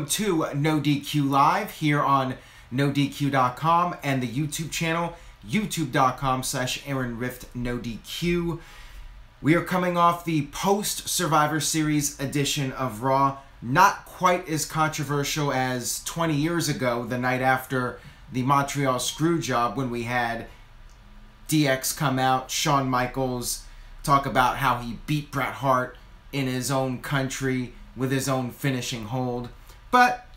To NoDQ Live here on NoDQ.com and the YouTube channel, youtube.com/AaronRiftNoDQ. We are coming off the post-Survivor Series edition of Raw. Not quite as controversial as 20 years ago, the night after the Montreal Screwjob, when we had DX come out, Shawn Michaels talk about how he beat Bret Hart in his own country with his own finishing hold. But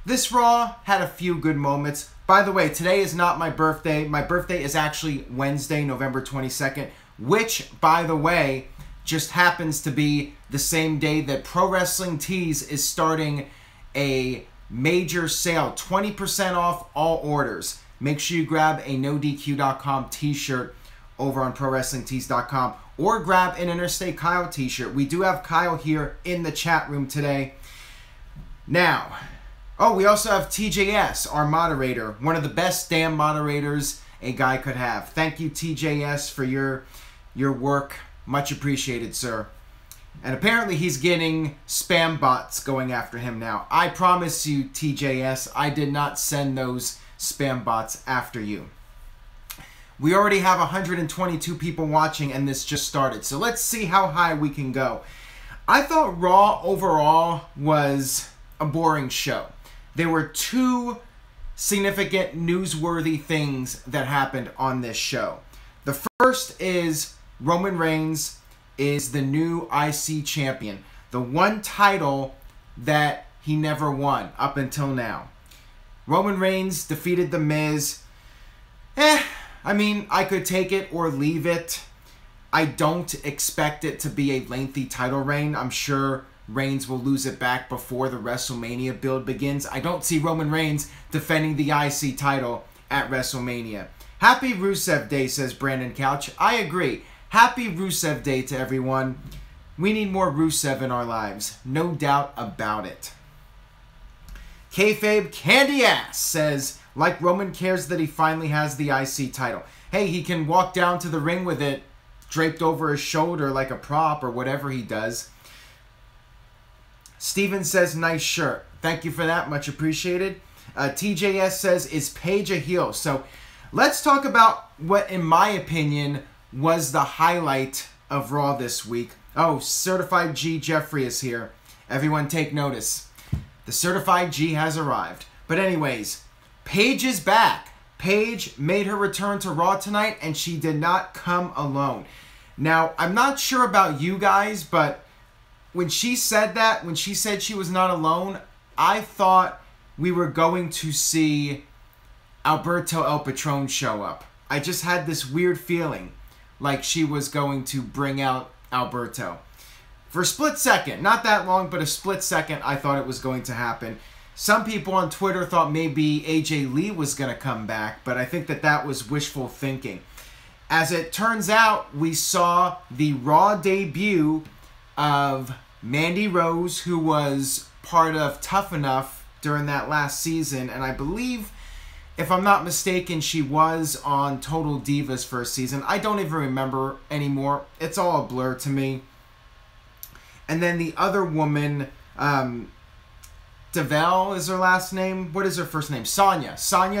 this Raw had a few good moments. By the way, today is not my birthday. My birthday is actually Wednesday, November 22nd, which, by the way, just happens to be the same day that Pro Wrestling Tees is starting a major sale, 20% off all orders. Make sure you grab a NoDQ.com t-shirt over on ProWrestlingTees.com or grab an Interstate Kyle t-shirt. We do have Kyle here in the chat room today. Now, we also have TJS, our moderator, one of the best damn moderators a guy could have. Thank you, TJS, for your work. Much appreciated, sir. And apparently he's getting spam bots going after him now. I promise you, TJS, I did not send those spam bots after you. We already have 122 people watching and this just started. So let's see how high we can go. I thought Raw overall was a boring show. There were two significant newsworthy things that happened on this show. The first is Roman Reigns is the new IC champion. The one title that he never won up until now. Roman Reigns defeated The Miz. I mean, I could take it or leave it. I don't expect it to be a lengthy title reign. I'm sure Reigns will lose it back before the WrestleMania build begins. I don't see Roman Reigns defending the IC title at WrestleMania. Happy Rusev Day, says Brandon Couch. I agree. Happy Rusev Day to everyone. We need more Rusev in our lives. No doubt about it. Kayfabe Candy Ass says, like Roman cares that he finally has the IC title. Hey, he can walk down to the ring with it draped over his shoulder like a prop or whatever he does. Steven says, nice shirt. Thank you for that. Much appreciated. TJS says, is Paige a heel? So let's talk about what, in my opinion, was the highlight of Raw this week. Oh, Certified G Jeffrey is here. Everyone take notice. The Certified G has arrived. But anyways, Paige is back. Paige made her return to Raw tonight, and she did not come alone. Now, I'm not sure about you guys, but when she said that, when she said she was not alone, I thought we were going to see Alberto El Patron show up. I just had this weird feeling like she was going to bring out Alberto. For a split second, not that long, but a split second, I thought it was going to happen. Some people on Twitter thought maybe AJ Lee was going to come back, but I think that that was wishful thinking. As it turns out, we saw the Raw debut of Mandy Rose, who was part of Tough Enough during that last season, and I believe, if I'm not mistaken, she was on Total Divas for a season. I don't even remember anymore. It's all a blur to me. And then the other woman, Deville is her last name. What is her first name? Sonya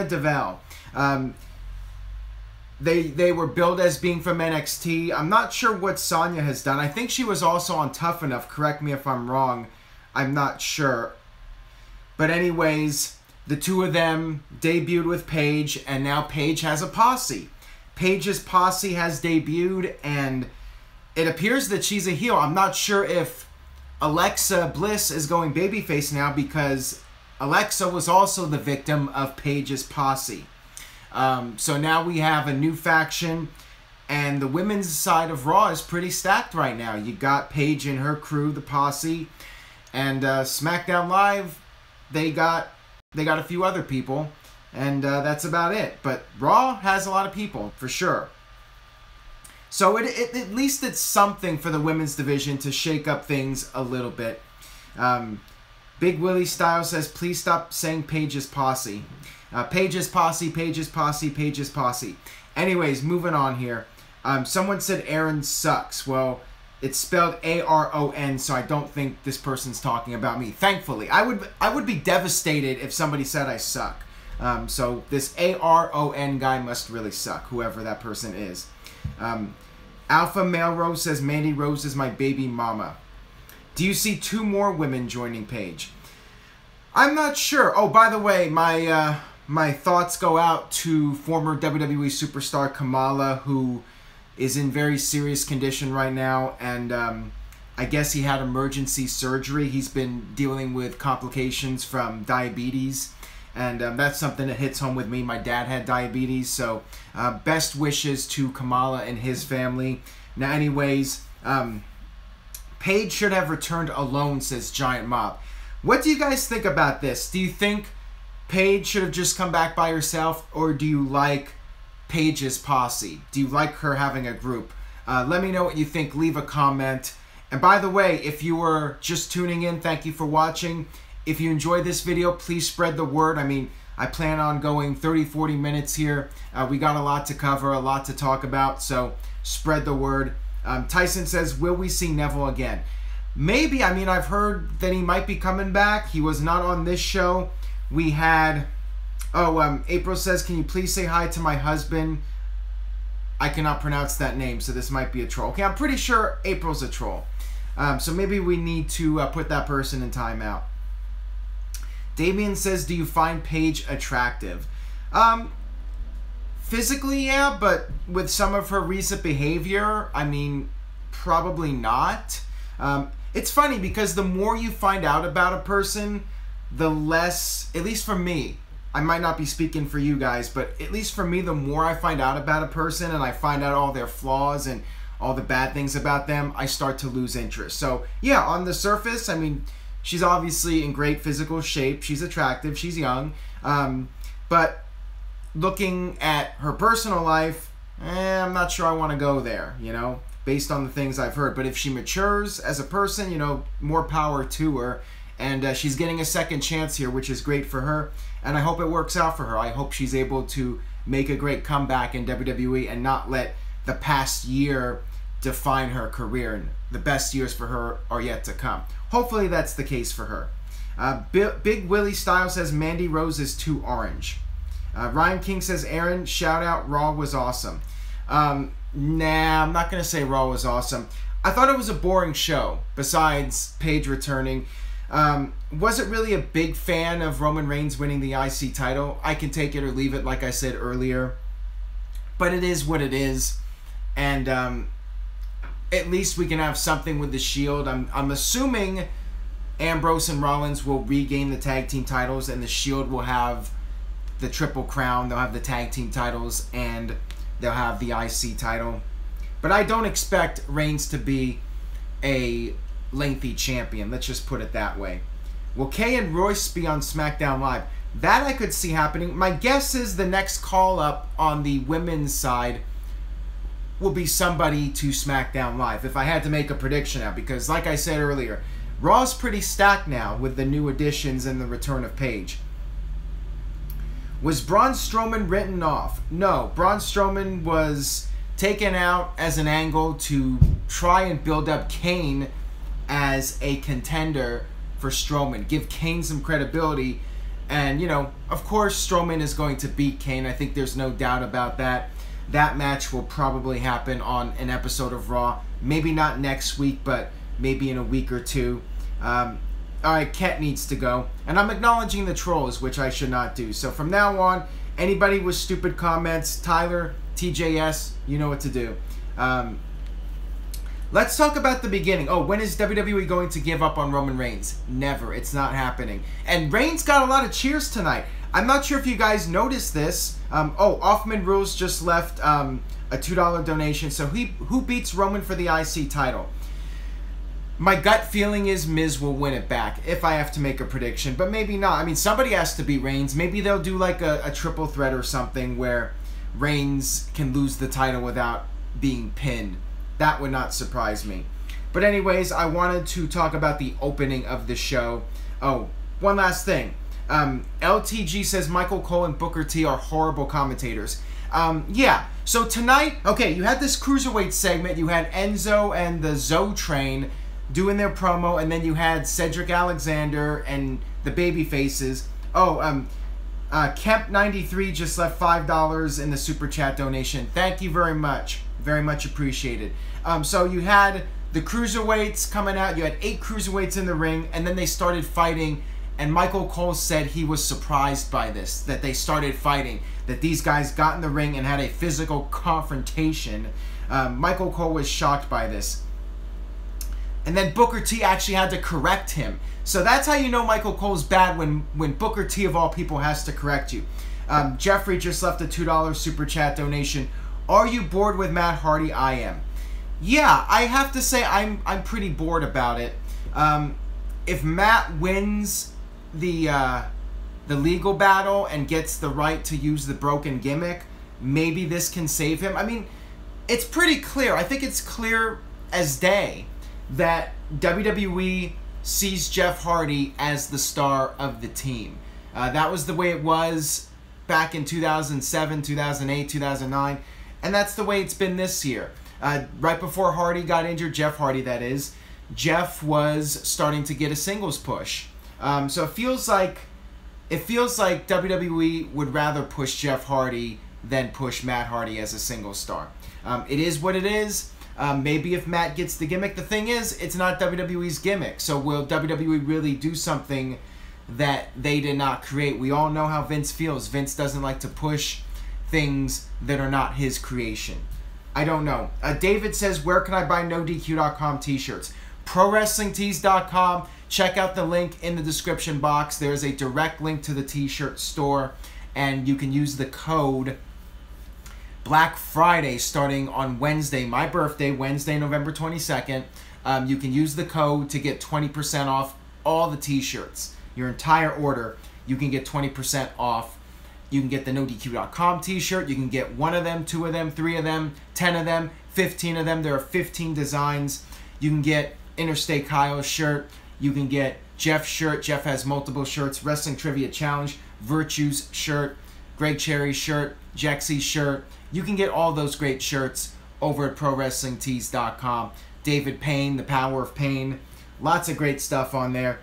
Deville. They were billed as being from NXT. I'm not sure what Sonya has done. I think she was also on Tough Enough. Correct me if I'm wrong. I'm not sure. But anyways, the two of them debuted with Paige, and now Paige has a posse. Paige's posse has debuted, and it appears that she's a heel. I'm not sure if Alexa Bliss is going babyface now, because Alexa was also the victim of Paige's posse. So now we have a new faction, and the women's side of Raw is pretty stacked right now. You got Paige and her crew, the posse, and Smackdown Live, they got a few other people, and that's about it. But Raw has a lot of people, for sure. So at least it's something for the women's division to shake up things a little bit. Big Willie Styles says, please stop saying Paige's posse. Paige's posse, Paige's posse, Paige's posse. Anyways, moving on here. Someone said Aaron sucks. Well, It's spelled A-R-O-N, so I don't think this person's talking about me. Thankfully, I would be devastated if somebody said I suck. So this A-R-O-N guy must really suck, whoever that person is. Alpha Male Rose says, Mandy Rose is my baby mama. Do you see 2 more women joining Paige? I'm not sure. Oh, by the way, my thoughts go out to former WWE superstar Kamala, who is in very serious condition right now, and I guess he had emergency surgery. He's been dealing with complications from diabetes, and that's something that hits home with me. My dad had diabetes, so best wishes to Kamala and his family. Now, anyways, Paige should have returned alone, says Giant Mob. What do you guys think about this? Do you think Paige should have just come back by herself, or do you like Paige's posse? Do you like her having a group? Let me know what you think. Leave a comment. And by the way, if you were just tuning in, thank you for watching. If you enjoyed this video, please spread the word. I mean, I plan on going 30-40 minutes here. We got a lot to cover, a lot to talk about, so spread the word. Tyson says, will we see Neville again? Maybe. I mean, I've heard that he might be coming back. He was not on this show. We had... Oh, April says, can you please say hi to my husband? I cannot pronounce that name, so this might be a troll. Okay, I'm pretty sure April's a troll. So maybe we need to put that person in timeout. Damien says, do you find Paige attractive? Physically, yeah, but with some of her recent behavior, I mean, probably not. It's funny because the more you find out about a person, the less, at least for me, I might not be speaking for you guys, but at least for me, the more I find out about a person and I find out all their flaws and all the bad things about them, I start to lose interest. So yeah, on the surface, I mean, she's obviously in great physical shape. She's attractive. She's young. But looking at her personal life, I'm not sure I want to go there, you know, based on the things I've heard. But if she matures as a person, you know, more power to her. And she's getting a second chance here, which is great for her. And I hope it works out for her. I hope she's able to make a great comeback in WWE and not let the past year define her career. And the best years for her are yet to come. Hopefully that's the case for her. Big Willie Style says, Mandy Rose is too orange. Ryan King says, Aaron, shout out, Raw was awesome. Nah, I'm not going to say Raw was awesome. I thought it was a boring show, besides Paige returning. Wasn't really a big fan of Roman Reigns winning the IC title. I can take it or leave it, like I said earlier. But it is what it is. And at least we can have something with the Shield. I'm assuming Ambrose and Rollins will regain the tag team titles, and the Shield will have the Triple Crown. They'll have the tag team titles, and they'll have the IC title. But I don't expect Reigns to be a lengthy champion. Let's just put it that way. Will Kay and Royce be on SmackDown Live? That I could see happening. My guess is the next call up on the women's side will be somebody to SmackDown Live, if I had to make a prediction now, because like I said earlier, Raw's pretty stacked now with the new additions and the return of Paige. Was Braun Strowman written off? No, Braun Strowman was taken out as an angle to try and build up Kane as a contender for Strowman. Give Kane some credibility. And, you know, of course Strowman is going to beat Kane. I think there's no doubt about that. That match will probably happen on an episode of Raw. Maybe not next week, but maybe in a week or two. Alright, Ket needs to go. And I'm acknowledging the trolls, which I should not do. So from now on, anybody with stupid comments, Tyler, TJS, you know what to do. Let's talk about the beginning. Oh, when is WWE going to give up on Roman Reigns? Never. It's not happening. And Reigns got a lot of cheers tonight. I'm not sure if you guys noticed this. Oh, Offman Rules just left a $2 donation. So who beats Roman for the IC title? My gut feeling is Miz will win it back, if I have to make a prediction. But maybe not. I mean, somebody has to beat Reigns. Maybe they'll do like a triple threat or something where Reigns can lose the title without being pinned. That would not surprise me. But anyways, I wanted to talk about the opening of the show. Oh, one last thing. LTG says Michael Cole and Booker T are horrible commentators. Yeah. So tonight, okay, you had this Cruiserweight segment. You had Enzo and the Zoe Train doing their promo, and then you had Cedric Alexander and the Babyfaces. Oh, Kemp93 just left $5 in the Super Chat donation. Thank you very much. Very much appreciated. So you had the Cruiserweights coming out. You had 8 Cruiserweights in the ring, and then they started fighting, and Michael Cole said he was surprised by this, that they started fighting, that these guys got in the ring and had a physical confrontation. Michael Cole was shocked by this. And then Booker T actually had to correct him. So that's how you know Michael Cole's bad, when Booker T, of all people, has to correct you. Jeffrey just left a $2 Super Chat donation. Are you bored with Matt Hardy? I am. Yeah, I have to say I'm pretty bored about it. If Matt wins the legal battle and gets the right to use the broken gimmick, maybe this can save him. I mean, it's pretty clear. I think it's clear as day that WWE sees Jeff Hardy as the star of the team. That was the way it was back in 2007, 2008, 2009, and that's the way it's been this year. Right before Hardy got injured, Jeff Hardy that is, Jeff was starting to get a singles push. So it feels like WWE would rather push Jeff Hardy than push Matt Hardy as a single star. It is what it is. Maybe if Matt gets the gimmick, the thing is, it's not WWE's gimmick. So will WWE really do something that they did not create? We all know how Vince feels. Vince doesn't like to push things that are not his creation. I don't know. David says, where can I buy NoDQ.com t-shirts? ProWrestlingTees.com. Check out the link in the description box. There's a direct link to the t-shirt store, and you can use the code Black Friday starting on Wednesday, my birthday, Wednesday, November 22nd. You can use the code to get 20% off all the t-shirts. Your entire order, you can get 20% off. You can get the NoDQ.com t-shirt. You can get 1 of them, 2 of them, 3 of them, 10 of them, 15 of them. There are 15 designs. You can get Interstate Kyle's shirt. You can get Jeff's shirt. Jeff has multiple shirts. Wrestling Trivia Challenge, Virtue's shirt, Greg Cherry's shirt, Jexy's shirt. You can get all those great shirts over at ProWrestlingTees.com. David Payne, The Power of Pain. Lots of great stuff on there.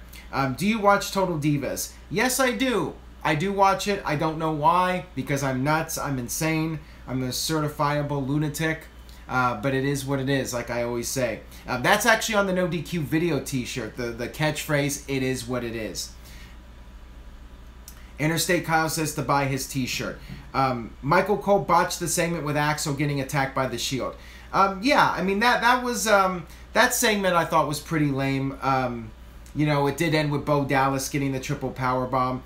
Do you watch Total Divas? Yes, I do. I do watch it. I don't know why, because I'm nuts. I'm insane. I'm a certifiable lunatic. But it is what it is, like I always say. That's actually on the NoDQ video t-shirt. The catchphrase, it is what it is. Interstate Kyle says to buy his t-shirt. Michael Cole botched the segment with Axel getting attacked by the Shield. Yeah, I mean, that was that segment I thought was pretty lame. You know, it did end with Bo Dallas getting the triple powerbomb.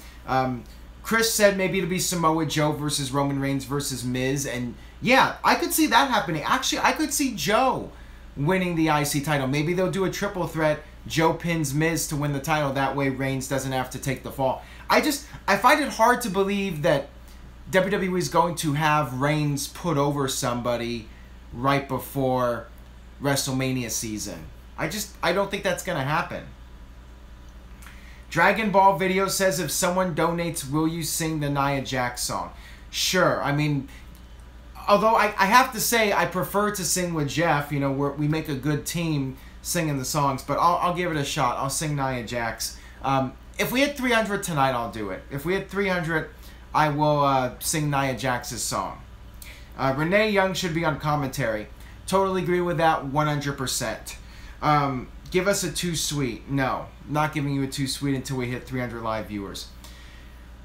Chris said maybe it'll be Samoa Joe versus Roman Reigns versus Miz, and yeah, I could see that happening. Actually, I could see Joe winning the IC title. Maybe they'll do a triple threat. Joe pins Miz to win the title. That way Reigns doesn't have to take the fall. I find it hard to believe that WWE is going to have Reigns put over somebody right before WrestleMania season. I don't think that's going to happen. Dragon Ball Video says, if someone donates, will you sing the Nia Jax song? Sure. I mean, although I have to say I prefer to sing with Jeff. You know, we make a good team singing the songs, but I'll give it a shot. I'll sing Nia Jax. If we hit 300 tonight, I'll do it. If we hit 300, I will sing Nia Jax's song. Renee Young should be on commentary. Totally agree with that 100%. Give us a too sweet. No, not giving you a too sweet until we hit 300 live viewers.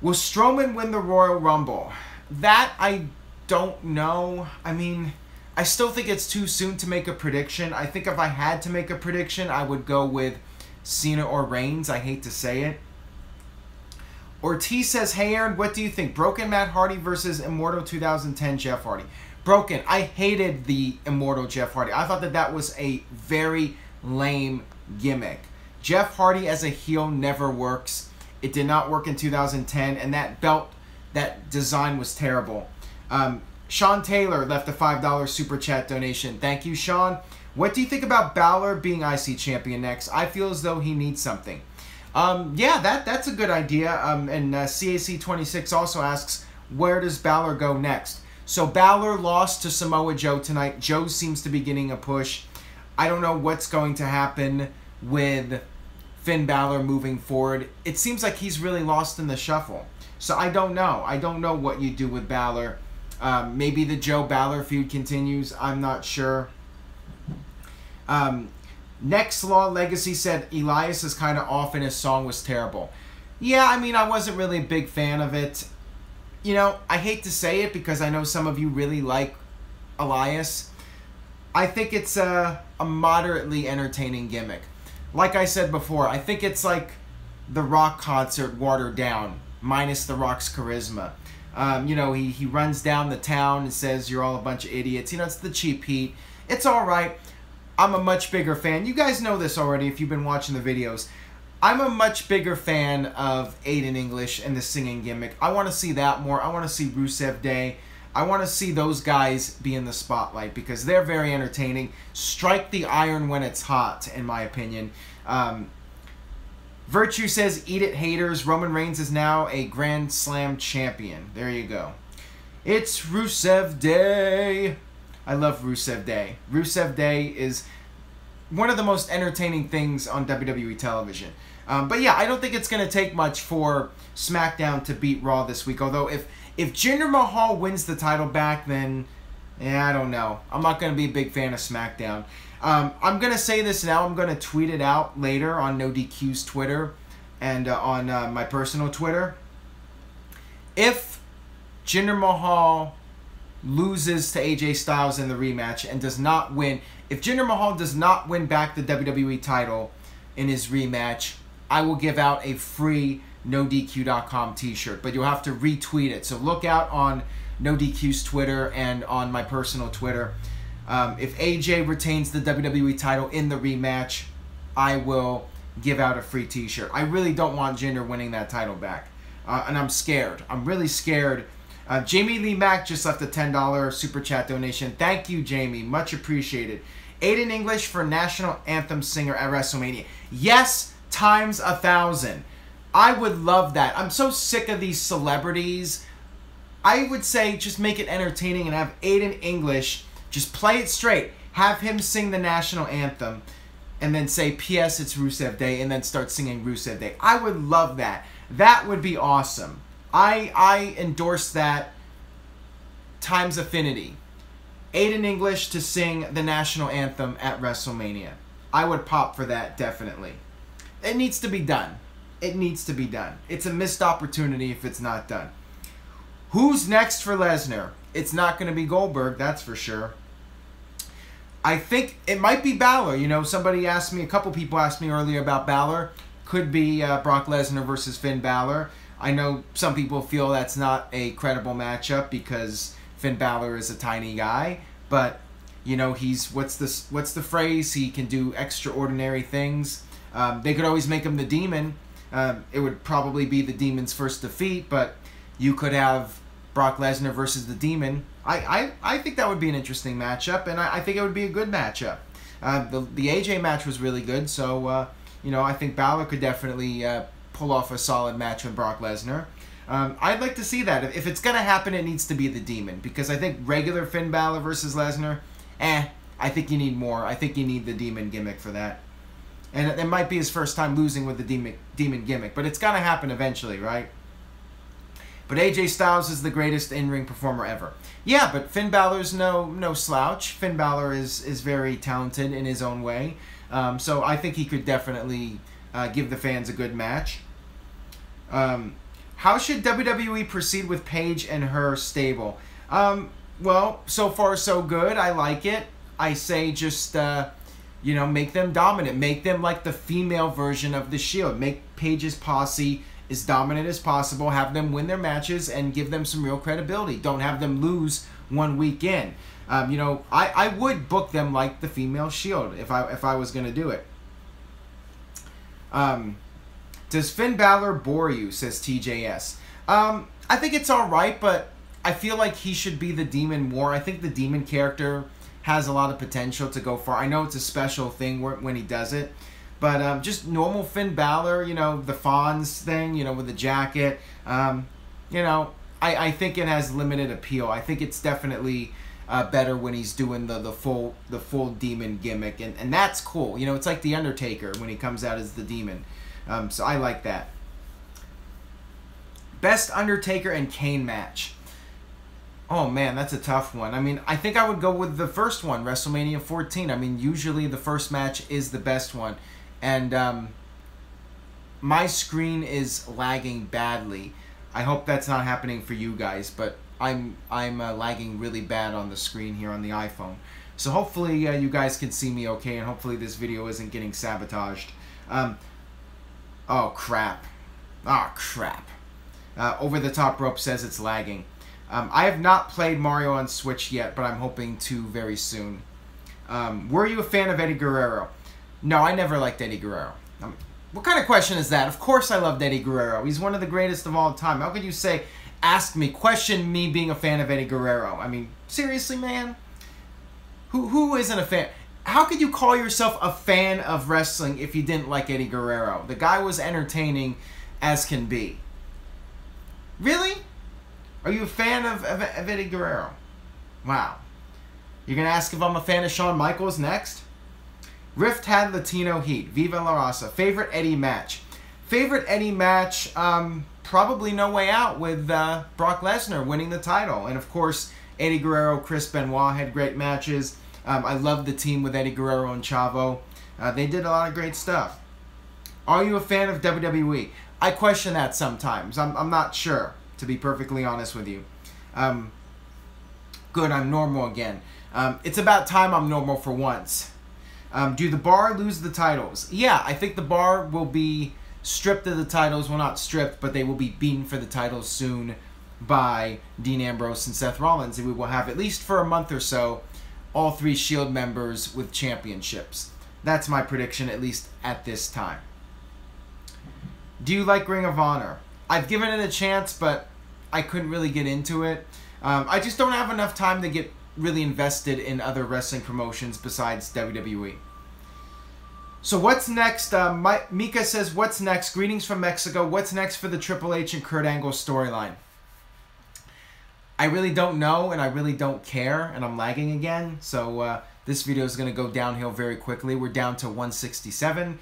Will Strowman win the Royal Rumble? That I don't know. I mean, I still think it's too soon to make a prediction. I think if I had to make a prediction, I would go with Cena or Reigns. I hate to say it. Ortiz says, hey Aaron, what do you think? Broken Matt Hardy versus Immortal 2010 Jeff Hardy. Broken. I hated the Immortal Jeff Hardy. I thought that was a very lame gimmick. Jeff Hardy as a heel never works. It did not work in 2010, and that belt, that design was terrible. Sean Taylor left a $5 super chat donation. Thank you, Sean. What do you think about Balor being IC champion next? I feel as though he needs something. Yeah, that's a good idea. And CAC26 also asks, where does Balor go next? So Balor lost to Samoa Joe tonight. Joe seems to be getting a push. I don't know what's going to happen with Finn Balor moving forward. It seems like he's really lost in the shuffle. So I don't know. I don't know what you do with Balor. Maybe the Joe Balor feud continues. I'm not sure. Next Law Legacy said Elias is kind of off and his song was terrible. Yeah, I mean, I wasn't really a big fan of it. You know, I hate to say it because I know some of you really like Elias. I think it's a moderately entertaining gimmick. Like I said before, I think it's like the Rock concert watered down, minus the Rock's charisma. You know, he runs down the town and says, you're all a bunch of idiots. You know, it's the cheap heat. It's all right. I'm a much bigger fan. You guys know this already if you've been watching the videos. I'm a much bigger fan of Aiden English and the singing gimmick. I want to see that more. I want to see Rusev Day. I want to see those guys be in the spotlight because they're very entertaining. Strike the iron when it's hot, in my opinion. Virtue says, eat it, haters. Roman Reigns is now a Grand Slam champion. There you go. It's Rusev Day. I love Rusev Day. Rusev Day is one of the most entertaining things on WWE television. But yeah, I don't think it's going to take much for Smackdown to beat Raw this week. Although if Jinder Mahal wins the title back, then yeah, I don't know. I'm not going to be a big fan of Smackdown. I'm going to say this now. I'm going to tweet it out later on NoDQ's Twitter and on my personal Twitter. If Jinder Mahal loses to AJ Styles in the rematch and does not win, if Jinder Mahal does not win back the WWE title in his rematch, I will give out a free NoDQ.com t-shirt, but you'll have to retweet it. So look out on NoDQ's Twitter and on my personal Twitter. If AJ retains the WWE title in the rematch, I will give out a free t-shirt. I really don't want Jinder winning that title back. And I'm scared. I'm really scared. Jamie Lee Mack just left a $10 super chat donation. Thank you, Jamie. Much appreciated. Aiden English for National Anthem singer at WrestleMania. Yes, times 1,000. I would love that. I'm so sick of these celebrities. I would say just make it entertaining and have Aiden English just play it straight. Have him sing the National Anthem and then say, P.S. it's Rusev Day, and then start singing Rusev Day. I would love that. That would be awesome. I endorse that times affinity. Aiden English to sing the National Anthem at WrestleMania. I would pop for that, definitely. It needs to be done. It needs to be done. It's a missed opportunity if it's not done. Who's next for Lesnar? It's not going to be Goldberg, that's for sure. I think it might be Balor. You know, somebody asked me, a couple people asked me earlier about Balor. Could be Brock Lesnar versus Finn Balor. I know some people feel that's not a credible matchup because Finn Balor is a tiny guy, but you know, he's what's the phrase? He can do extraordinary things. They could always make him the Demon. It would probably be the Demon's first defeat, but you could have Brock Lesnar versus the Demon. I think that would be an interesting matchup, and I think it would be a good matchup. The AJ match was really good, so you know, I think Balor could definitely pull off a solid match with Brock Lesnar. I'd like to see that. If it's going to happen, it needs to be the Demon. Because I think regular Finn Balor versus Lesnar, I think you need more. I think you need the Demon gimmick for that. And it might be his first time losing with the Demon gimmick. But it's going to happen eventually, right? But AJ Styles is the greatest in-ring performer ever. Yeah, but Finn Balor's no slouch. Finn Balor is very talented in his own way. So I think he could definitely give the fans a good match. How should WWE proceed with Paige and her stable? Well, so far so good. I like it. I say just, you know, make them dominant. Make them like the female version of the Shield. Make Paige's posse as dominant as possible. Have them win their matches and give them some real credibility. Don't have them lose one week in. You know, I would book them like the female Shield if I was going to do it. Does Finn Balor bore you, says TJS. I think it's alright, but I feel like he should be the Demon more. I think the Demon character has a lot of potential to go far. I know it's a special thing when he does it, but just normal Finn Balor, you know, the Fonz thing, you know, with the jacket, you know, I think it has limited appeal. I think it's definitely better when he's doing the full demon gimmick, and that's cool. You know, it's like the Undertaker when he comes out as the demon. So I like that. Best Undertaker and Kane match. Oh man, that's a tough one. I mean, I think I would go with the first one, WrestleMania 14. I mean, usually the first match is the best one, and my screen is lagging badly. I hope that's not happening for you guys, but I'm lagging really bad on the screen here on the iPhone. So hopefully you guys can see me okay, and hopefully this video isn't getting sabotaged. Oh crap. Oh crap. Over the Top Rope says it's lagging. I have not played Mario on Switch yet, but I'm hoping to very soon. Were you a fan of Eddie Guerrero? No, I never liked Eddie Guerrero. What kind of question is that? Of course I loved Eddie Guerrero. He's one of the greatest of all time. How could you say, question me being a fan of Eddie Guerrero? I mean, seriously, man? Who isn't a fan? How could you call yourself a fan of wrestling if you didn't like Eddie Guerrero? The guy was entertaining as can be. Really? Are you a fan of Eddie Guerrero? Wow. You're going to ask if I'm a fan of Shawn Michaels next? Rift had Latino heat. Viva La Raza. Favorite Eddie match? Favorite Eddie match, probably No Way Out with Brock Lesnar winning the title. And of course, Eddie Guerrero, Chris Benoit had great matches. I love the team with Eddie Guerrero and Chavo. They did a lot of great stuff. Are you a fan of WWE? I question that sometimes. I'm not sure, to be perfectly honest with you. Good, I'm normal again. It's about time I'm normal for once. Do the Bar lose the titles? Yeah, I think the Bar will be stripped of the titles. Well, not stripped, but they will be beaten for the titles soon by Dean Ambrose and Seth Rollins. And we will have, at least for a month or so, all 3 Shield members with championships. That's my prediction, at least at this time. Do you like Ring of Honor? I've given it a chance, but I couldn't really get into it. I just don't have enough time to get really invested in other wrestling promotions besides WWE. So what's next? Mika says, what's next? Greetings from Mexico. What's next for the Triple H and Kurt Angle storyline? I really don't know, and I really don't care, and I'm lagging again. So this video is going to go downhill very quickly. We're down to 167.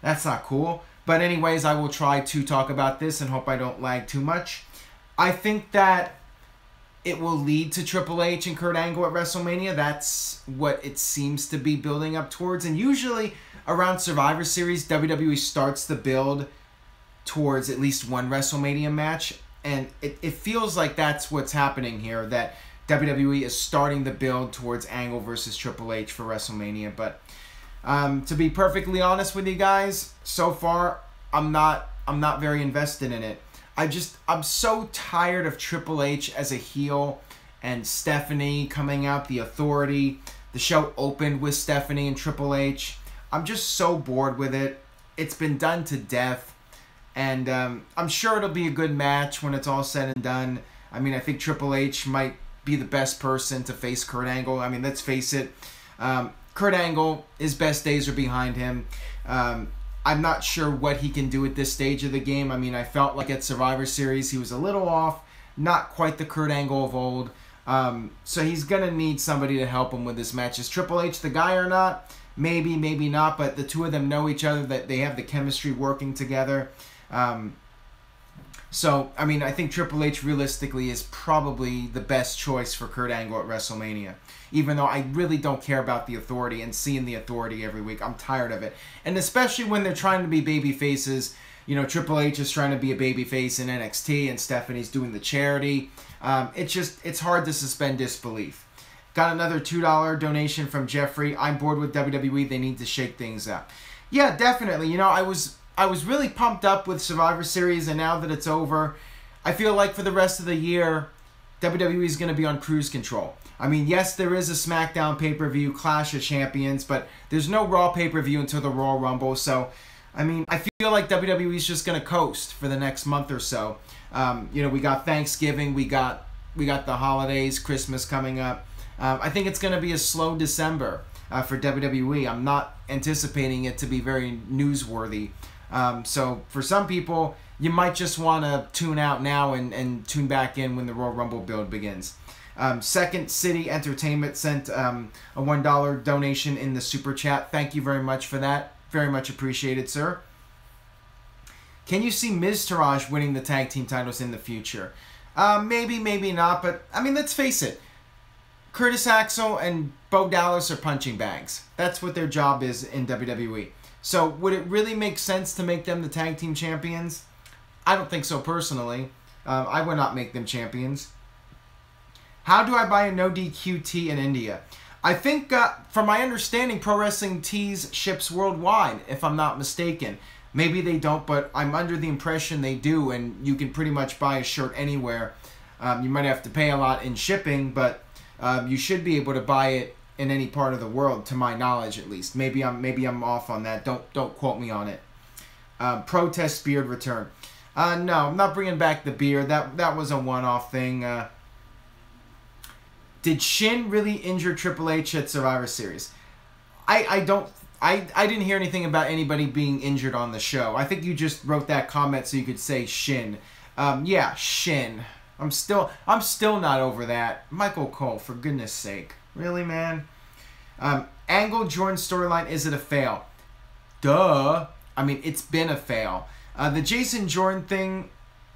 That's not cool. But anyways, I will try to talk about this and hope I don't lag too much. I think that it will lead to Triple H and Kurt Angle at WrestleMania. That's what it seems to be building up towards. And usually around Survivor Series, WWE starts the build towards at least one WrestleMania match. And it feels like that's what's happening here, that WWE is starting the build towards Angle versus Triple H for WrestleMania. But to be perfectly honest with you guys, so far I'm not very invested in it. I'm so tired of Triple H as a heel and Stephanie coming out, the Authority. The show opened with Stephanie and Triple H. I'm just so bored with it. It's been done to death. And I'm sure it'll be a good match when it's all said and done. I mean, I think Triple H might be the best person to face Kurt Angle. I mean, let's face it. Kurt Angle, his best days are behind him. I'm not sure what he can do at this stage of the game. I mean, I felt like at Survivor Series he was a little off. Not quite the Kurt Angle of old. So he's going to need somebody to help him with this match. Is Triple H the guy or not? Maybe, maybe not. But the two of them know each other. That they have the chemistry working together. So, I mean, I think Triple H realistically is probably the best choice for Kurt Angle at WrestleMania. Even though I really don't care about the Authority and seeing the Authority every week. I'm tired of it. And especially when they're trying to be baby faces. You know, Triple H is trying to be a baby face in NXT and Stephanie's doing the charity. It's hard to suspend disbelief. Got another $2 donation from Jeffrey. I'm bored with WWE. They need to shake things up. Yeah, definitely. You know, I was really pumped up with Survivor Series, and now that it's over, I feel like for the rest of the year, WWE is going to be on cruise control. I mean, yes, there is a Smackdown pay-per-view, Clash of Champions, but there's no Raw pay-per-view until the Royal Rumble. So, I mean, I feel like WWE is just going to coast for the next month or so. You know, we got Thanksgiving, we got the holidays, Christmas coming up. I think it's going to be a slow December for WWE. I'm not anticipating it to be very newsworthy. So for some people, you might just want to tune out now and tune back in when the Royal Rumble build begins. Second City Entertainment sent a $1 donation in the Super Chat. Thank you very much for that. Very much appreciated, sir. Can you see Miz Taraj winning the tag team titles in the future? Maybe, maybe not, but, I mean, let's face it. Curtis Axel and Bo Dallas are punching bags. That's what their job is in WWE. So, would it really make sense to make them the tag team champions? I don't think so, personally. I would not make them champions. How do I buy a NoDQ tee in India? I think, from my understanding, Pro Wrestling Tees ships worldwide, if I'm not mistaken. Maybe they don't, but I'm under the impression they do, and you can pretty much buy a shirt anywhere. You might have to pay a lot in shipping, but you should be able to buy it in any part of the world, to my knowledge at least. Maybe I'm off on that. Don't quote me on it. Protest beard return. No, I'm not bringing back the beard. That was a one-off thing. Did Shin really injure Triple H at Survivor Series? I didn't hear anything about anybody being injured on the show. I think you just wrote that comment so you could say Shin. Yeah, Shin. I'm still not over that. Michael Cole, for goodness sake. Really, man? Angle Jordan storyline, is it a fail? Duh. I mean, it's been a fail. The Jason Jordan thing,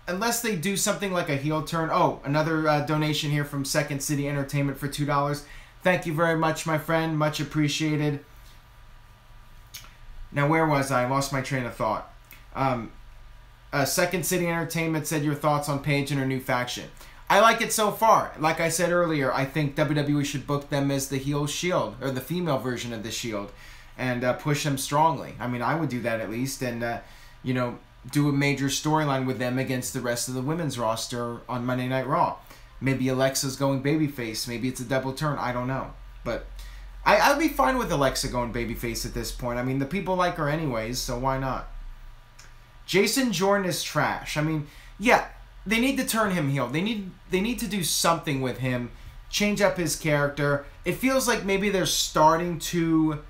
unless they do something like a heel turn. Oh, another donation here from Second City Entertainment for $2. Thank you very much, my friend. Much appreciated. Now, where was I? I lost my train of thought. Second City Entertainment said your thoughts on Paige and her new faction. I like it so far. Like I said earlier, I think WWE should book them as the heel Shield, or the female version of the Shield, and push them strongly. I mean, I would do that at least, and, you know, do a major storyline with them against the rest of the women's roster on Monday Night Raw. Maybe Alexa's going babyface. Maybe it's a double turn. I don't know. But I'd be fine with Alexa going babyface at this point. I mean, the people like her anyways, so why not? Jason Jordan is trash. I mean, yeah, they need to turn him heel. They need to do something with him, change up his character. It feels like maybe they're starting to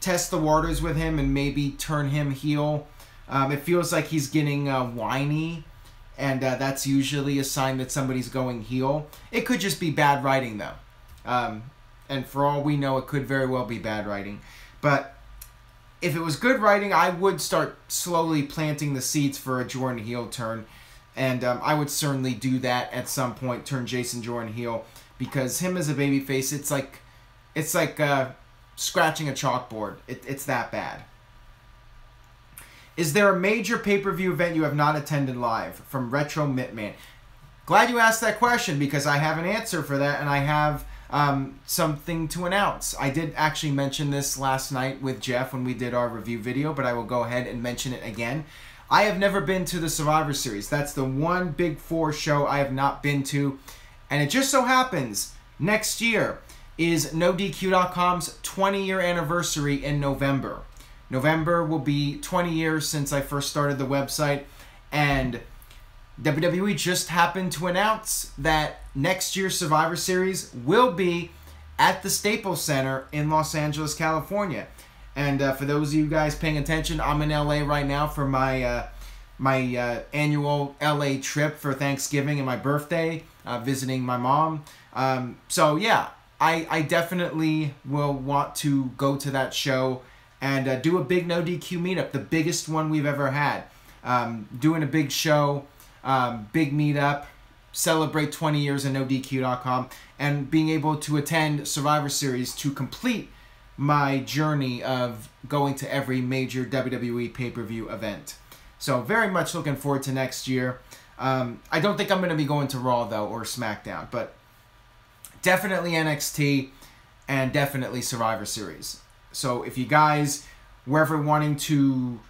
test the waters with him and maybe turn him heel. It feels like he's getting whiny, and that's usually a sign that somebody's going heel. It could just be bad writing, though. And for all we know, it could very well be bad writing. But if it was good writing, I would start slowly planting the seeds for a Jordan heel turn. And I would certainly do that at some point, turn Jason Jordan heel. Because him as a babyface, it's like scratching a chalkboard. It's that bad. Is there a major pay-per-view event you have not attended live? From Retro Mitman. Glad you asked that question, because I have an answer for that, and I have something to announce. I did actually mention this last night with Jeff when we did our review video, but I will go ahead and mention it again. I have never been to the Survivor Series. That's the one Big Four show I have not been to. And it just so happens, next year is NoDQ.com's 20-year anniversary in November. November will be 20 years since I first started the website, and WWE just happened to announce that next year's Survivor Series will be at the Staples Center in Los Angeles, California. And for those of you guys paying attention, I'm in LA right now for my annual LA trip for Thanksgiving and my birthday, visiting my mom. So yeah, I definitely will want to go to that show and do a big NoDQ meetup, the biggest one we've ever had. Doing a big show, big meetup, celebrate 20 years of NoDQ.com, and being able to attend Survivor Series to complete my journey of going to every major WWE pay-per-view event. So very much looking forward to next year. I don't think I'm going to be going to Raw, though, or Smackdown, but definitely NXT and definitely Survivor Series. So if you guys were ever wanting to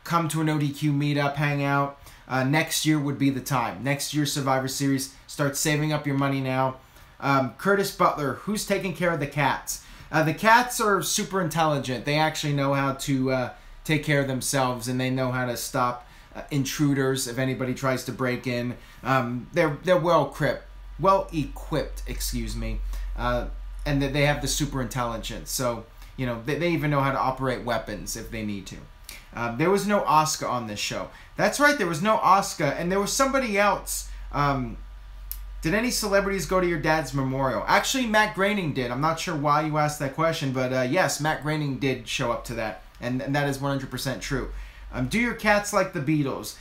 come to an ODQ meetup, hang out, next year would be the time. Next year's Survivor Series, start saving up your money now. Curtis Butler, who's taking care of the cats? The cats are super intelligent. They actually know how to take care of themselves, and they know how to stop intruders if anybody tries to break in. They're well equipped, excuse me, and they have the super intelligence. So, you know, they even know how to operate weapons if they need to. There was no Asuka on this show. That's right, there was no Asuka, and there was somebody else. Did any celebrities go to your dad's memorial? Actually, Matt Groening did. I'm not sure why you asked that question, but yes, Matt Groening did show up to that, and that is 100% true. Do your cats like the Beatles?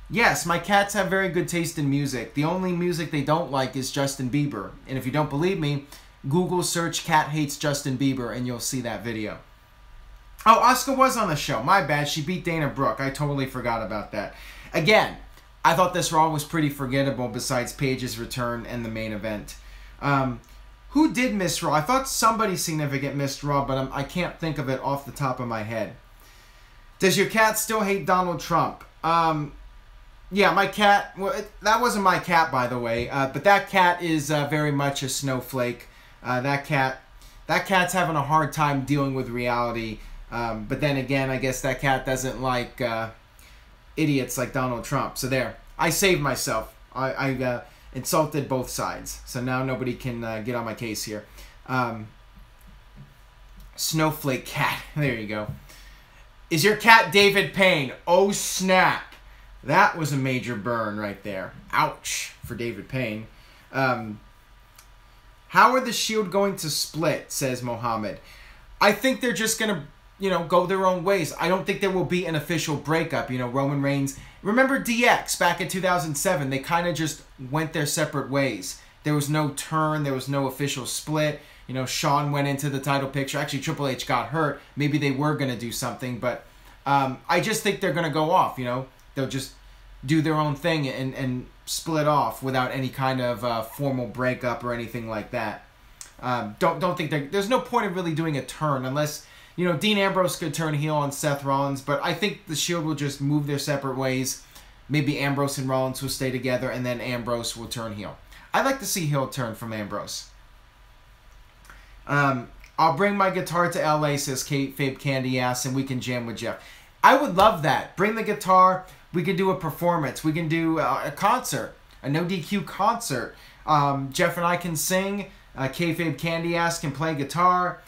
Yes, my cats have very good taste in music. The only music they don't like is Justin Bieber. And if you don't believe me, Google search "cat hates Justin Bieber" and you'll see that video. Oh, Asuka was on the show. My bad. She beat Dana Brooke. I totally forgot about that. Again, I thought this Raw was pretty forgettable besides Paige's return and the main event. Who did miss Raw? I thought somebody significant missed Raw, but I can't think of it off the top of my head. Does your cat still hate Donald Trump? Yeah, my cat, well, that wasn't my cat, by the way, but that cat is very much a snowflake. That cat's having a hard time dealing with reality, but then again, I guess that cat doesn't like idiots like Donald Trump. So there, I saved myself. I insulted both sides, so now nobody can get on my case here. Snowflake cat, there you go. Is your cat David Payne? Oh snap. That was a major burn right there. Ouch for David Payne. How are the Shield going to split, says Mohammed. I think they're just going to, go their own ways. I don't think there will be an official breakup. Roman Reigns. Remember DX back in 2007? They kind of just went their separate ways. There was no turn. There was no official split. Shawn went into the title picture. Actually, Triple H got hurt. Maybe they were going to do something, but I just think they're going to go off, They'll just do their own thing and split off without any kind of formal breakup or anything like that. Don't think there's no point of really doing a turn unless, Dean Ambrose could turn heel on Seth Rollins, but I think the Shield will just move their separate ways. Maybe Ambrose and Rollins will stay together and then Ambrose will turn heel. I'd like to see heel turn from Ambrose. I'll bring my guitar to LA, says Kayfabe Candy Ass, and we can jam with Jeff. I would love that. Bring the guitar. We could do a performance. We can do a concert, a NoDQ concert. Jeff and I can sing. Kayfabe Candy Ass can play guitar.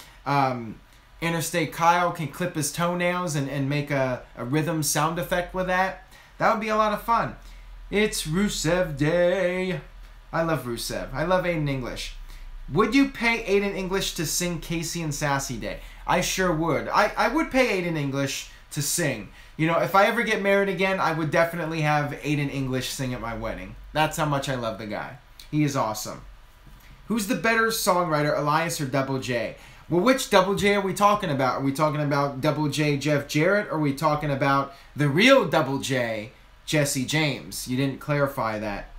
Interstate Kyle can clip his toenails and make a rhythm sound effect with that. That would be a lot of fun. It's Rusev Day. I love Rusev. I love Aiden English. Would you pay Aiden English to sing Casey and Sassy Day? I sure would. I would pay Aiden English to sing. If I ever get married again, I would definitely have Aiden English sing at my wedding. That's how much I love the guy. He is awesome. Who's the better songwriter, Elias or Double J? Well, which Double J are we talking about? Are we talking about Double J Jeff Jarrett, or are we talking about the real Double J, Jesse James? You didn't clarify that.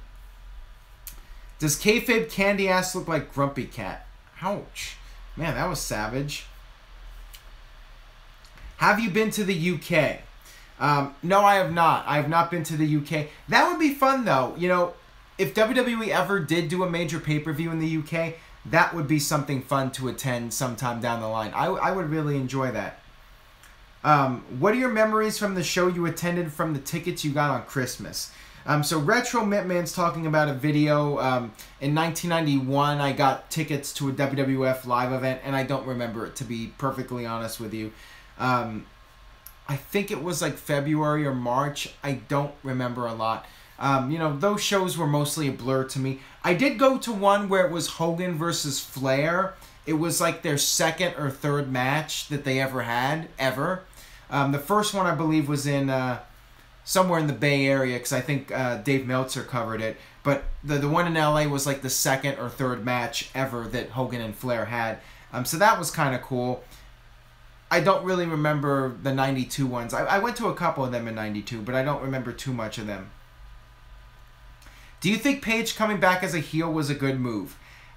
Does Kayfabe Candy Ass look like Grumpy Cat? Ouch. Man, that was savage. Have you been to the UK? No, I have not. I have not been to the UK. That would be fun, though. If WWE ever did do a major pay-per-view in the UK, that would be something fun to attend sometime down the line. I would really enjoy that. What are your memories from the show you attended from the tickets you got on Christmas? So Retro Mitman's talking about a video. In 1991, I got tickets to a WWF live event, and I don't remember it, to be perfectly honest with you. I think it was like February or March. I don't remember a lot. Those shows were mostly a blur to me. I did go to one where it was Hogan versus Flair. It was like their second or third match that they ever had, ever. The first one, I believe, was in somewhere in the Bay Area, because I think Dave Meltzer covered it. But the one in LA was like the second or third match ever that Hogan and Flair had. So that was kind of cool. I don't really remember the 92 ones. I went to a couple of them in 92, but I don't remember too much of them. Do you think Paige coming back as a heel was a good move?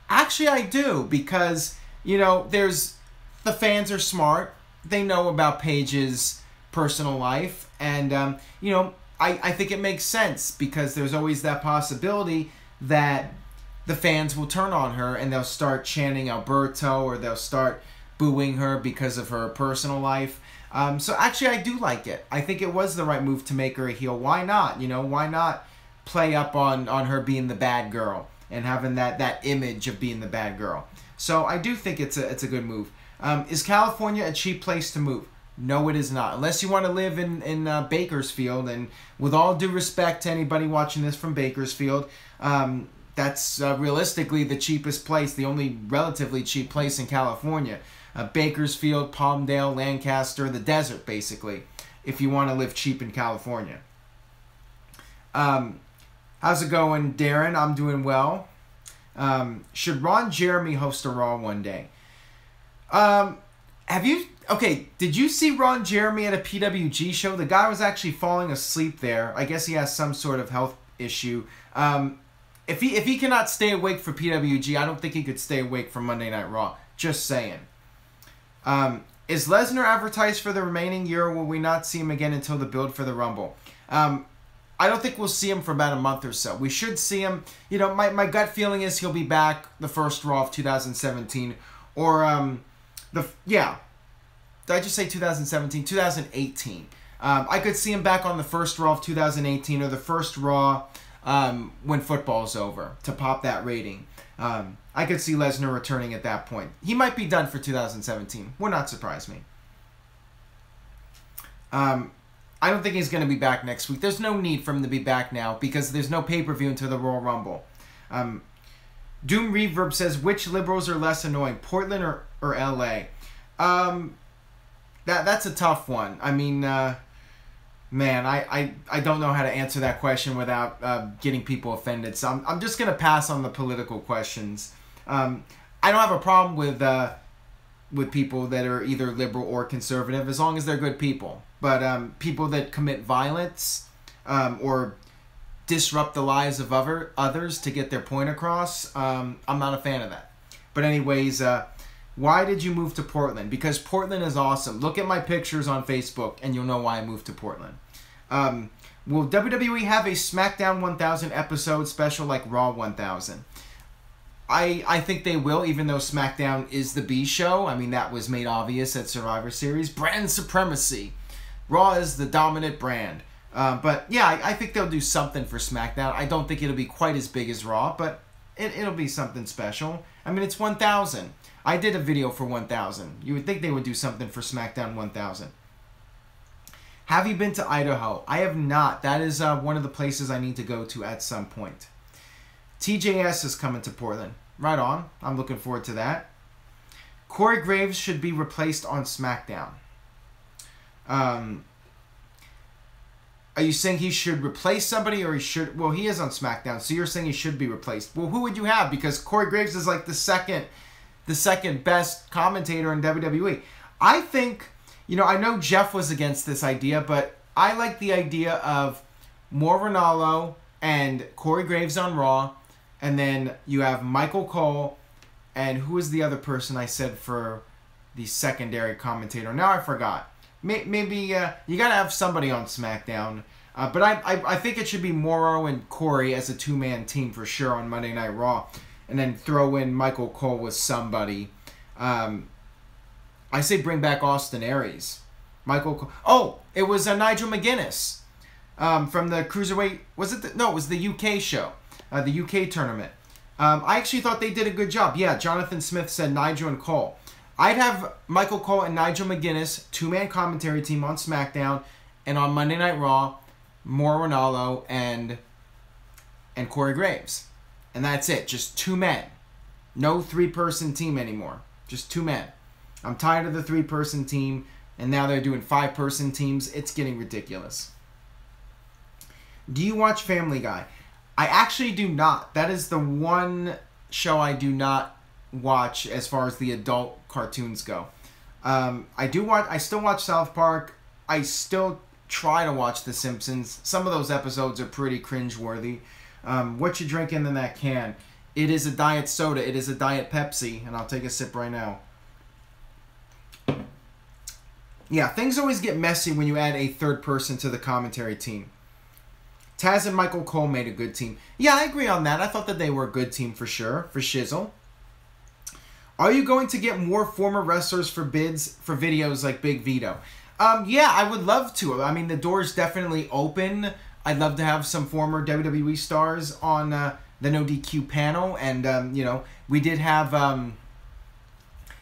Actually, I do, because, the fans are smart. They know about Paige's personal life, and, I think it makes sense, because there's always that possibility that the fans will turn on her and they'll start chanting Alberto, or they'll start booing her because of her personal life. So actually, I do like it. I think it was the right move to make her a heel. Why not? Why not play up on her being the bad girl and having that image of being the bad girl? So I do think it's a good move. Is California a cheap place to move? No, it is not. Unless you want to live in Bakersfield, and with all due respect to anybody watching this from Bakersfield, that's realistically the cheapest place, the only relatively cheap place in California. Bakersfield, Palmdale, Lancaster, the desert, basically, if you want to live cheap in California. How's it going, Darren? I'm doing well. Should Ron Jeremy host a Raw one day? Did you see Ron Jeremy at a PWG show? The guy was actually falling asleep there. I guess he has some sort of health issue. If he cannot stay awake for PWG, I don't think he could stay awake for Monday Night Raw. Just saying. Is Lesnar advertised for the remaining year, or will we not see him again until the build for the Rumble? I don't think we'll see him for about a month or so. We should see him. You know, my gut feeling is he'll be back the first Raw of 2017. Or, did I just say 2017? 2018. I could see him back on the first Raw of 2018 or the first Raw when football's over to pop that rating. I could see Lesnar returning at that point. He might be done for 2017. Would not surprise me. I don't think he's going to be back next week. There's no need for him to be back now because there's no pay-per-view until the Royal Rumble. Doom Reverb says, which liberals are less annoying, Portland or LA? That's a tough one. I mean, man, I don't know how to answer that question without getting people offended. So I'm just going to pass on the political questions. I don't have a problem with people that are either liberal or conservative as long as they're good people. But people that commit violence or disrupt the lives of others to get their point across, I'm not a fan of that. But anyways, why did you move to Portland? Because Portland is awesome. Look at my pictures on Facebook and you'll know why I moved to Portland. Will WWE have a Smackdown 1000 episode special like Raw 1000? I think they will, even though Smackdown is the B show. I mean, that was made obvious at Survivor Series. Brand supremacy. Raw is the dominant brand. But yeah, I think they'll do something for Smackdown. I don't think it'll be quite as big as Raw, but it'll be something special. I mean, it's 1000. I did a video for 1000. You would think they would do something for Smackdown 1000. Have you been to Idaho? I have not. That is one of the places I need to go to at some point. TJS is coming to Portland. Right on. I'm looking forward to that. Corey Graves should be replaced on SmackDown. Are you saying he should replace somebody, or he should... Well, he is on SmackDown, so you're saying he should be replaced. Well, who would you have? Because Corey Graves is like the second best commentator in WWE. I think, you know, I know Jeff was against this idea, but I like the idea of Mauro Ranallo and Corey Graves on Raw, and then you have Michael Cole, and who is the other person I said for the secondary commentator? Now I forgot. Maybe you gotta have somebody on SmackDown, but I think it should be Mauro and Corey as a two-man team for sure on Monday Night Raw, and then throw in Michael Cole with somebody. I say bring back Austin Aries. Michael Cole. Oh, it was Nigel McGuinness from the Cruiserweight. Was it? No, it was the UK show, the UK tournament. I actually thought they did a good job. Yeah, Jonathan Smith said Nigel and Cole. I'd have Michael Cole and Nigel McGuinness, two-man commentary team on SmackDown, and on Monday Night Raw, Mauro Ranallo and Corey Graves. And that's it. Just two men. No three-person team anymore. Just two men. I'm tired of the three-person team, and now they're doing five-person teams. It's getting ridiculous. Do you watch Family Guy? I actually do not. That is the one show I do not watch as far as the adult cartoons go. I still watch South Park. I still try to watch The Simpsons. Some of those episodes are pretty cringeworthy. What you drinking in that can? It is a diet soda. It is a diet Pepsi, and I'll take a sip right now. Yeah, things always get messy when you add a third person to the commentary team. Taz and Michael Cole made a good team. Yeah, I agree on that. I thought that they were a good team for sure, for shizzle. Are you going to get more former wrestlers for bids for videos like Big Vito? Yeah, I would love to. I mean, the door's definitely open. I'd love to have some former WWE stars on the NoDQ panel, and you know, we did have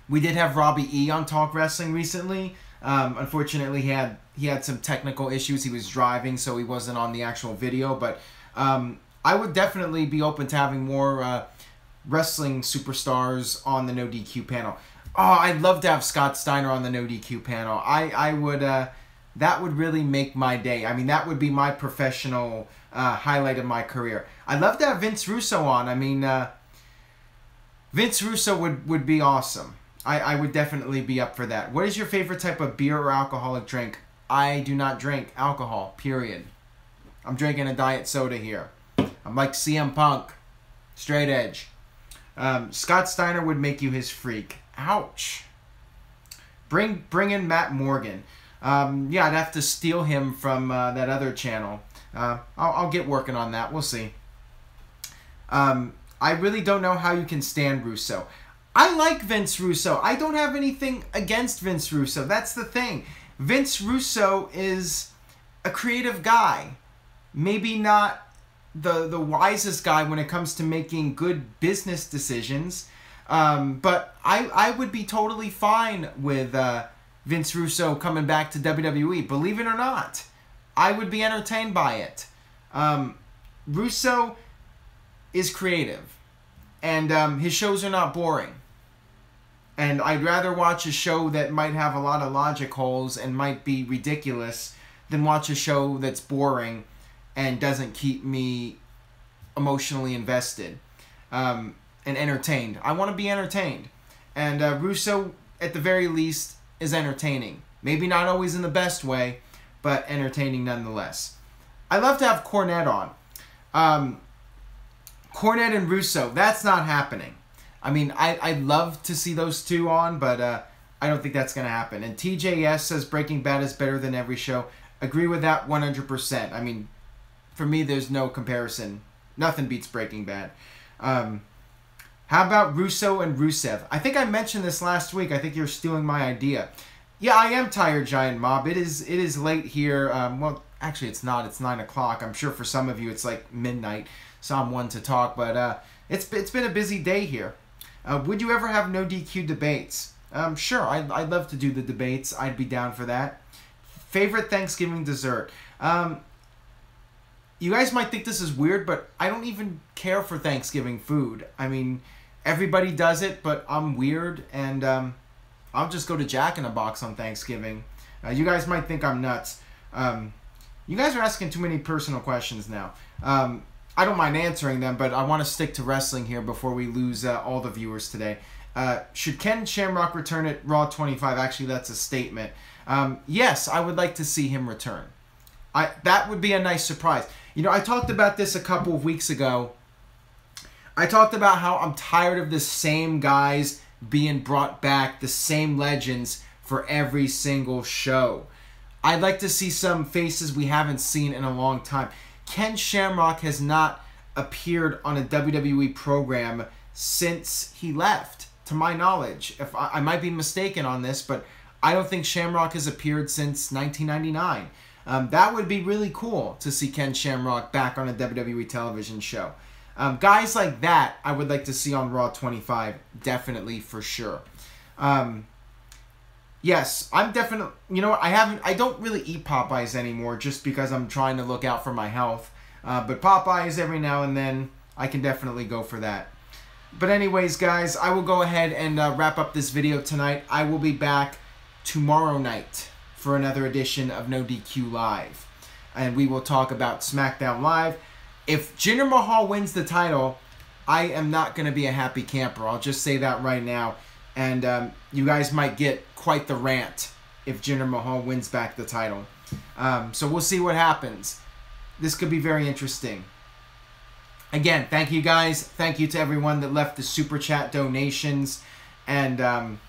Robbie E on Talk Wrestling recently. Unfortunately, he had some technical issues. He was driving, so he wasn't on the actual video. But I would definitely be open to having more wrestling superstars on the NoDQ panel. Oh, I'd love to have Scott Steiner on the NoDQ panel. I would. That would really make my day. I mean, that would be my professional highlight of my career. I'd love to have Vince Russo on. I mean, Vince Russo would be awesome. I would definitely be up for that. What is your favorite type of beer or alcoholic drink? I do not drink alcohol, period. I'm drinking a diet soda here. I'm like CM Punk. Straight edge. Scott Steiner would make you his freak. Ouch. Bring in Matt Morgan. Yeah, I'd have to steal him from that other channel. I'll get working on that. We'll see. I really don't know how you can stand Russo. I like Vince Russo. I don't have anything against Vince Russo. That's the thing. Vince Russo is a creative guy. Maybe not the wisest guy when it comes to making good business decisions. But I would be totally fine with Vince Russo coming back to WWE. Believe it or not, I would be entertained by it. Russo is creative, and his shows are not boring. And I'd rather watch a show that might have a lot of logic holes and might be ridiculous than watch a show that's boring and doesn't keep me emotionally invested and entertained. I want to be entertained. And Russo, at the very least, is entertaining. Maybe not always in the best way, but entertaining nonetheless. I'd love to have Cornette on. Cornette and Russo, that's not happening. I mean, I'd love to see those two on, but I don't think that's going to happen. And TJS says Breaking Bad is better than every show. Agree with that 100%. I mean, for me, there's no comparison. Nothing beats Breaking Bad. How about Russo and Rusev? I think I mentioned this last week. I think you're stealing my idea. Yeah, I am tired, Giant Mob. It is late here. Well, actually, it's not. It's 9 o'clock. I'm sure for some of you it's like midnight, so I'm one to talk. But it's been a busy day here. Would you ever have NoDQ debates? Sure, I'd love to do the debates. I'd be down for that. Favorite Thanksgiving dessert? You guys might think this is weird, but I don't even care for Thanksgiving food. I mean, everybody does it, but I'm weird, and I'll just go to Jack in the Box on Thanksgiving. You guys might think I'm nuts. You guys are asking too many personal questions now. I don't mind answering them, but I want to stick to wrestling here before we lose all the viewers today. Should Ken Shamrock return at Raw 25? Actually, that's a statement. Yes, I would like to see him return. That would be a nice surprise. You know, I talked about this a couple of weeks ago. I talked about how I'm tired of the same guys being brought back, the same legends for every single show. I'd like to see some faces we haven't seen in a long time. Ken Shamrock has not appeared on a WWE program since he left, to my knowledge. If I might be mistaken on this, but I don't think Shamrock has appeared since 1999. That would be really cool to see Ken Shamrock back on a WWE television show. Guys like that, I would like to see on Raw 25, definitely, for sure. Yes, I'm definitely, you know what, I don't really eat Popeyes anymore just because I'm trying to look out for my health. But Popeyes every now and then, I can definitely go for that. But anyways, guys, I will go ahead and wrap up this video tonight. I will be back tomorrow night for another edition of NoDQ Live. And we will talk about Smackdown Live. If Jinder Mahal wins the title, I am not going to be a happy camper. I'll just say that right now. And you guys might get quite the rant if Jinder Mahal wins back the title. So we'll see what happens. This could be very interesting. Again, thank you guys. Thank you to everyone that left the Super Chat donations. And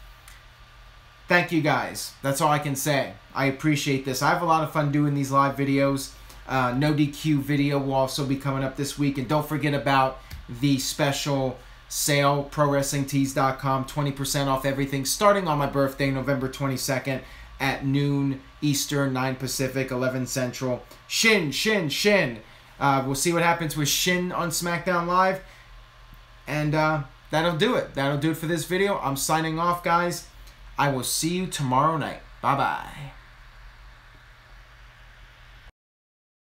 thank you guys. That's all I can say. I appreciate this. I have a lot of fun doing these live videos. NoDQ video will also be coming up this week. And don't forget about the special sale, ProWrestlingTees.com, 20% off everything starting on my birthday, November 22nd at noon Eastern, 9 Pacific, 11 Central. Shin. We'll see what happens with Shin on SmackDown Live. And that'll do it. That'll do it for this video. I'm signing off, guys. I will see you tomorrow night. Bye-bye.